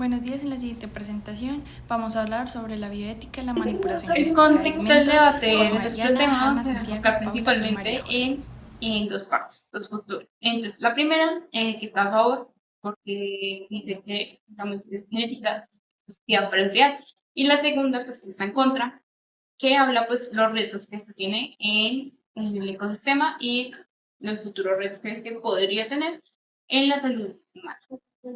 Buenos días, en la siguiente presentación vamos a hablar sobre la bioética y la manipulación El genética de contexto del alimentos debate por de nuestro Mariana, tema Hanna, se Santiago, enfoca Paula y María principalmente José. en dos partes, dos posturas. Entonces, la primera, que está a favor, porque dice que la modificación genética es positiva para la sociedad, y la segunda, pues, que está en contra, que habla, pues, los riesgos que esto tiene en el ecosistema y los futuros riesgos que podría tener en la salud humana.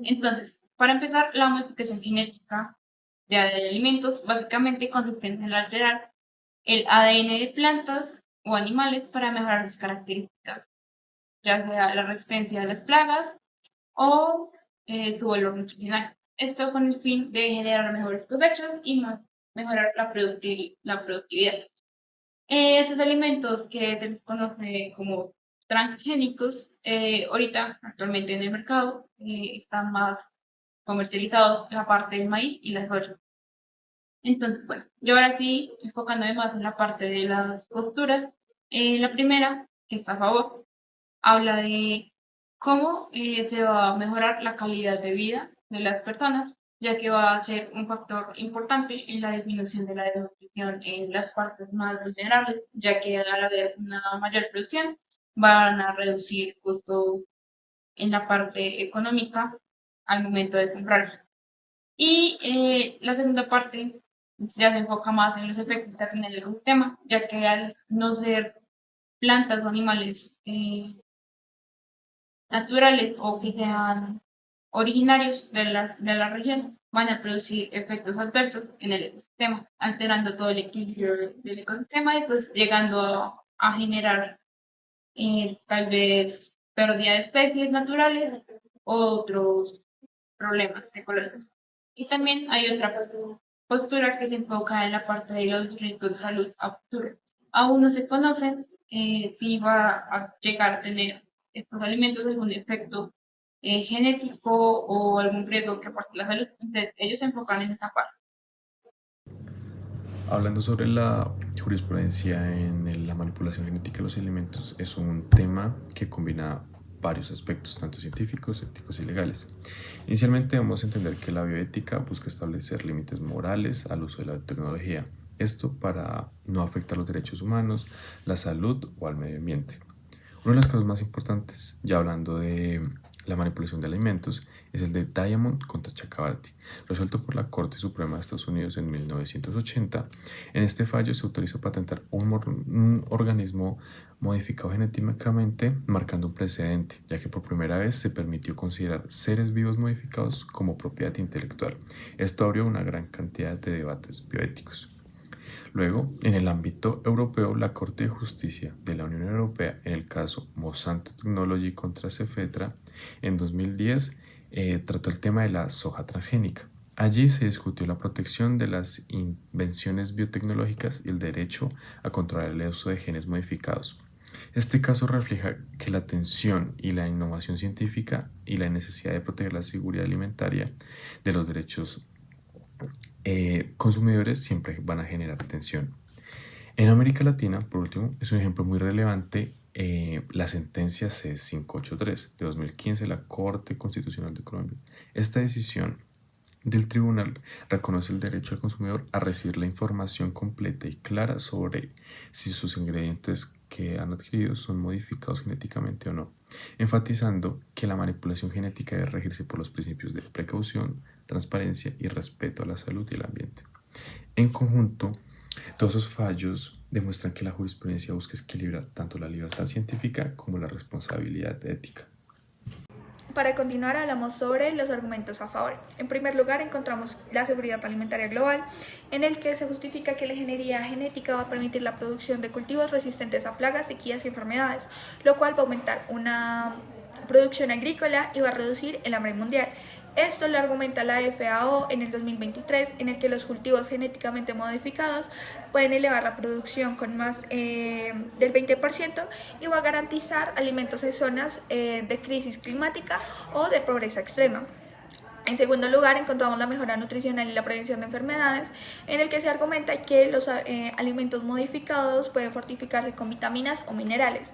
Entonces, para empezar, la modificación genética de alimentos básicamente consiste en alterar el ADN de plantas o animales para mejorar sus características, ya sea la resistencia a las plagas o su valor nutricional. Esto con el fin de generar mejores cosechas y mejorar la productividad. Esos alimentos que se les conoce como transgénicos, ahorita actualmente en el mercado están más comercializados la parte del maíz y la soya. Entonces, bueno, yo ahora sí, enfocándome más en la parte de las posturas, la primera, que está a favor, habla de cómo se va a mejorar la calidad de vida de las personas, ya que va a ser un factor importante en la disminución de la desnutrición en las partes más vulnerables, ya que al haber una mayor producción van a reducir costos en la parte económica al momento de comprar. Y la segunda parte ya se enfoca más en los efectos que tiene el ecosistema, ya que al no ser plantas o animales naturales o que sean originarios de la región, van a producir efectos adversos en el ecosistema, alterando todo el equilibrio del ecosistema y pues llegando a generar tal vez pérdida de especies naturales o otros problemas ecológicos. Y también hay otra postura que se enfoca en la parte de los riesgos de salud a futuro. Aún no se conocen si va a llegar a tener estos alimentos algún efecto genético o algún riesgo que aporte la salud. Entonces, ellos se enfocan en esta parte. Hablando sobre la jurisprudencia en la manipulación genética de los alimentos, es un tema que combina varios aspectos, tanto científicos, éticos y legales. Inicialmente debemos entender que la bioética busca establecer límites morales al uso de la tecnología, esto para no afectar los derechos humanos, la salud o al medio ambiente. Uno de los casos más importantes, ya hablando de la manipulación de alimentos, es el de Diamond contra Chakrabarty, resuelto por la Corte Suprema de Estados Unidos en 1980. En este fallo se autoriza patentar un organismo modificado genéticamente, marcando un precedente, ya que por primera vez se permitió considerar seres vivos modificados como propiedad intelectual. Esto abrió una gran cantidad de debates bioéticos. Luego, en el ámbito europeo, la Corte de Justicia de la Unión Europea, en el caso Monsanto Technology contra Cefetra, en 2010, trató el tema de la soja transgénica. Allí se discutió la protección de las invenciones biotecnológicas y el derecho a controlar el uso de genes modificados. Este caso refleja que la atención y la innovación científica y la necesidad de proteger la seguridad alimentaria de los derechos consumidores siempre van a generar tensión. En América Latina, por último, es un ejemplo muy relevante la sentencia C583 de 2015 de la Corte Constitucional de Colombia. Esta decisión del tribunal reconoce el derecho al consumidor a recibir la información completa y clara sobre si sus ingredientes que han adquirido son modificados genéticamente o no, enfatizando que la manipulación genética debe regirse por los principios de precaución, transparencia y respeto a la salud y el ambiente. En conjunto, todos esos fallos demuestran que la jurisprudencia busca equilibrar tanto la libertad científica como la responsabilidad ética. Para continuar, hablamos sobre los argumentos a favor. En primer lugar, encontramos la seguridad alimentaria global, en el que se justifica que la ingeniería genética va a permitir la producción de cultivos resistentes a plagas, sequías y enfermedades, lo cual va a aumentar una producción agrícola y va a reducir el hambre mundial. Esto lo argumenta la FAO en el 2023, en el que los cultivos genéticamente modificados pueden elevar la producción con más del 20% y va a garantizar alimentos en zonas de crisis climática o de pobreza extrema. En segundo lugar, encontramos la mejora nutricional y la prevención de enfermedades, en el que se argumenta que los alimentos modificados pueden fortificarse con vitaminas o minerales.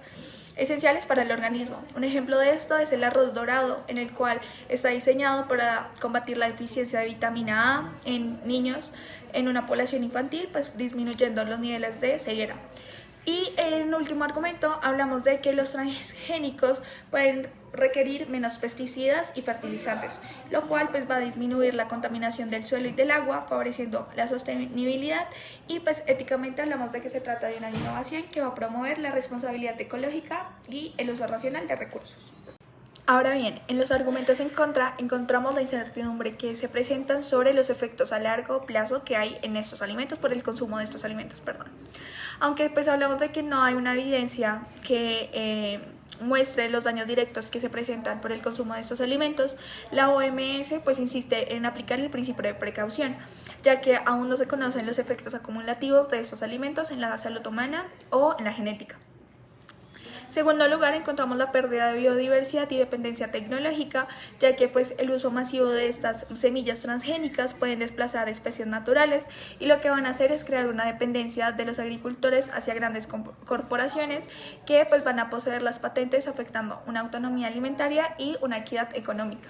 esenciales para el organismo. Un ejemplo de esto es el arroz dorado, en el cual está diseñado para combatir la deficiencia de vitamina A en niños en una población infantil, pues disminuyendo los niveles de ceguera. Y en último argumento hablamos de que los transgénicos pueden requerir menos pesticidas y fertilizantes, lo cual pues va a disminuir la contaminación del suelo y del agua, favoreciendo la sostenibilidad, y pues éticamente hablamos de que se trata de una innovación que va a promover la responsabilidad ecológica y el uso racional de recursos. Ahora bien, en los argumentos en contra encontramos la incertidumbre que se presentan sobre los efectos a largo plazo que hay en estos alimentos por el consumo de estos alimentos, perdón. Aunque pues hablamos de que no hay una evidencia que muestre los daños directos que se presentan por el consumo de estos alimentos, la OMS pues insiste en aplicar el principio de precaución, ya que aún no se conocen los efectos acumulativos de estos alimentos en la salud humana o en la genética. Segundo lugar, encontramos la pérdida de biodiversidad y dependencia tecnológica, ya que pues, el uso masivo de estas semillas transgénicas pueden desplazar especies naturales, y lo que van a hacer es crear una dependencia de los agricultores hacia grandes corporaciones que pues, van a poseer las patentes, afectando una autonomía alimentaria y una equidad económica.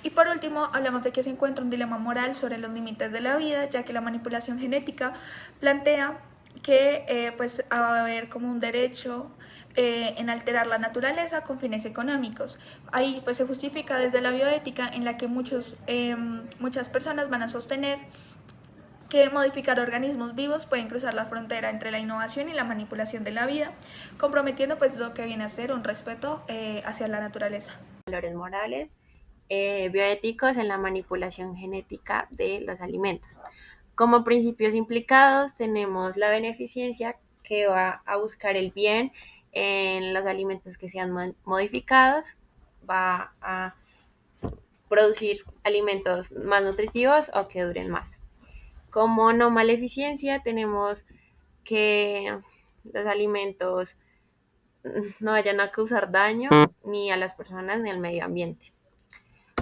Y por último, hablamos de que se encuentra un dilema moral sobre los límites de la vida, ya que la manipulación genética plantea que pues va a haber como un derecho en alterar la naturaleza con fines económicos. Ahí pues se justifica desde la bioética, en la que muchas personas van a sostener que modificar organismos vivos pueden cruzar la frontera entre la innovación y la manipulación de la vida, comprometiendo pues lo que viene a ser un respeto hacia la naturaleza. Valores morales, bioéticos en la manipulación genética de los alimentos. Como principios implicados tenemos la beneficencia, que va a buscar el bien en los alimentos que sean modificados, va a producir alimentos más nutritivos o que duren más. Como no maleficencia tenemos que los alimentos no vayan a causar daño ni a las personas ni al medio ambiente.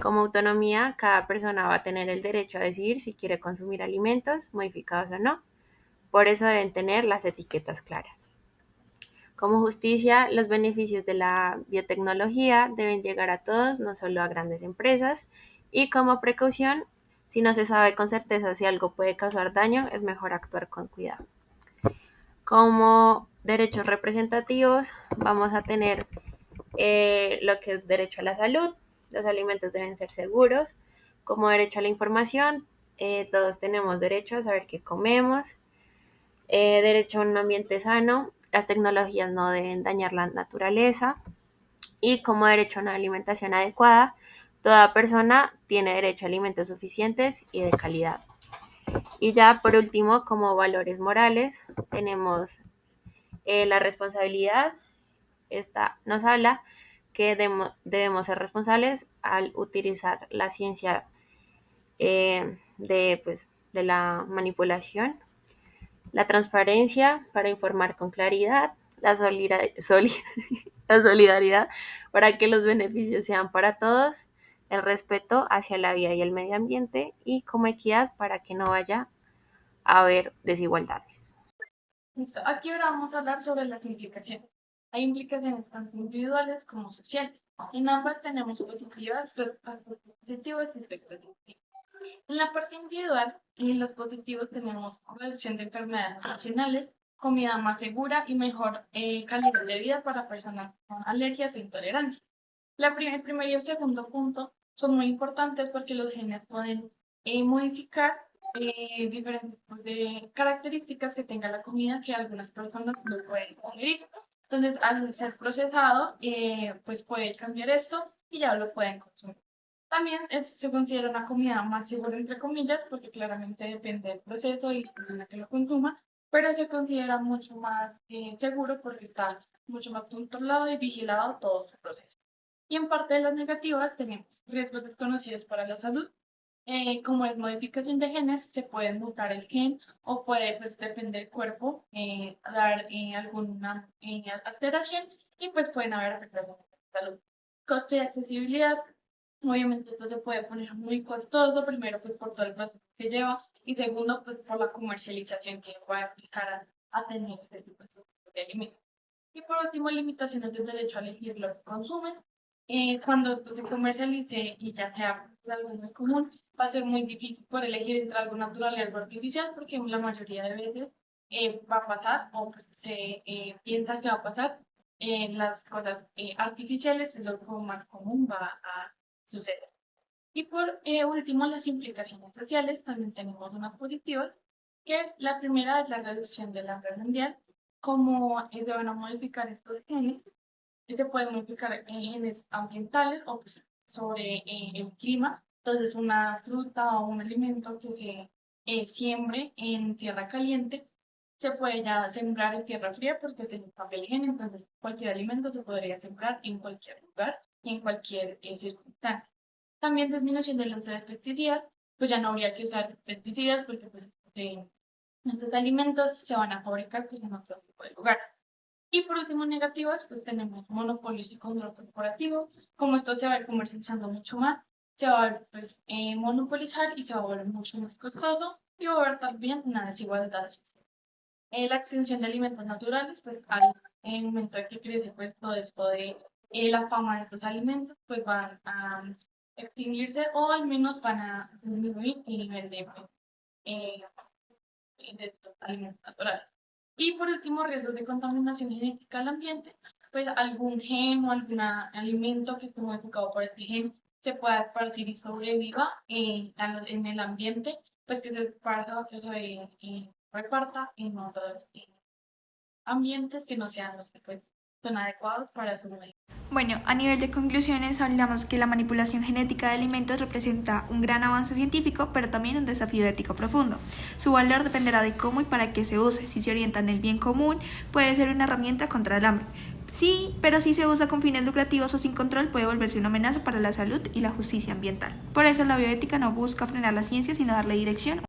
Como autonomía, cada persona va a tener el derecho a decidir si quiere consumir alimentos modificados o no. Por eso deben tener las etiquetas claras. Como justicia, los beneficios de la biotecnología deben llegar a todos, no solo a grandes empresas. Y como precaución, si no se sabe con certeza si algo puede causar daño, es mejor actuar con cuidado. Como derechos representativos, vamos a tener lo que es derecho a la salud. Los alimentos deben ser seguros. Como derecho a la información, todos tenemos derecho a saber qué comemos. Derecho a un ambiente sano. Las tecnologías no deben dañar la naturaleza. Y como derecho a una alimentación adecuada, toda persona tiene derecho a alimentos suficientes y de calidad. Y ya por último, como valores morales, tenemos la responsabilidad. Esta nos habla que debemos ser responsables al utilizar la ciencia de la manipulación, la transparencia para informar con claridad, la solidaridad para que los beneficios sean para todos, el respeto hacia la vida y el medio ambiente, y como equidad para que no vaya a haber desigualdades. Listo. Aquí ahora vamos a hablar sobre las implicaciones. Hay implicaciones tanto individuales como sociales. En ambas tenemos aspectos positivos y aspectos negativos. En la parte individual, en los positivos tenemos reducción de enfermedades nacionales, comida más segura y mejor calidad de vida para personas con alergias e intolerancias. El primer y el segundo punto son muy importantes porque los genes pueden modificar diferentes tipos de características que tenga la comida que algunas personas no pueden tolerar. Entonces, al ser procesado, pues puede cambiar esto y ya lo pueden consumir. También se considera una comida más segura, entre comillas, porque claramente depende del proceso y la persona que lo consuma, pero se considera mucho más seguro porque está mucho más controlado y vigilado todo su proceso. Y en parte de las negativas tenemos riesgos desconocidos para la salud, como es modificación de genes, se puede mutar el gen o puede, pues, depende del cuerpo, dar alguna alteración y pues pueden haber afectaciones a la salud. Costo y accesibilidad. Obviamente esto se puede poner muy costoso, primero pues por todo el proceso que lleva y segundo pues por la comercialización que puede aplicar a tener este tipo de alimentos. Y por último, limitaciones del derecho a elegir lo que consumen. Cuando esto se comercialice y ya sea algo muy común, va a ser muy difícil poder elegir entre algo natural y algo artificial, porque la mayoría de veces va a pasar, o pues se piensa que va a pasar, las cosas artificiales es lo que más común va a suceder. Y por último, las implicaciones sociales, también tenemos unas positivas, que la primera es la reducción del hambre mundial, como se van a modificar estos genes, y se pueden modificar genes ambientales o pues, sobre el clima. Entonces, una fruta o un alimento que se siembre en tierra caliente se puede ya sembrar en tierra fría porque se le cambia el gen. Entonces, cualquier alimento se podría sembrar en cualquier lugar y en cualquier circunstancia. También disminución del uso de pesticidas, pues ya no habría que usar pesticidas porque pues, estos alimentos se van a fabricar pues, en otro tipo de lugares. Y por último, negativas, pues tenemos monopolios y control corporativo. Como esto se va a ir comercializando mucho más, se va a pues, monopolizar y se va a volver mucho más costoso y va a haber también una desigualdad social. La extinción de alimentos naturales, pues al en el momento en que crece pues todo esto de la fama de estos alimentos, pues van a extinguirse o al menos van a disminuir el nivel eh, de estos alimentos naturales. Y por último, riesgos de contaminación genética al ambiente, pues algún gen o algún alimento que esté modificado por este gen se pueda esparcir y sobreviva en el ambiente, pues que se esparza, que se reparta en otros ambientes que no sean los que pues, son adecuados para su medio. Bueno, a nivel de conclusiones hablamos que la manipulación genética de alimentos representa un gran avance científico, pero también un desafío ético profundo. Su valor dependerá de cómo y para qué se use. Si se orienta en el bien común, puede ser una herramienta contra el hambre. Sí, pero si se usa con fines lucrativos o sin control, puede volverse una amenaza para la salud y la justicia ambiental. Por eso la bioética no busca frenar la ciencia, sino darle dirección.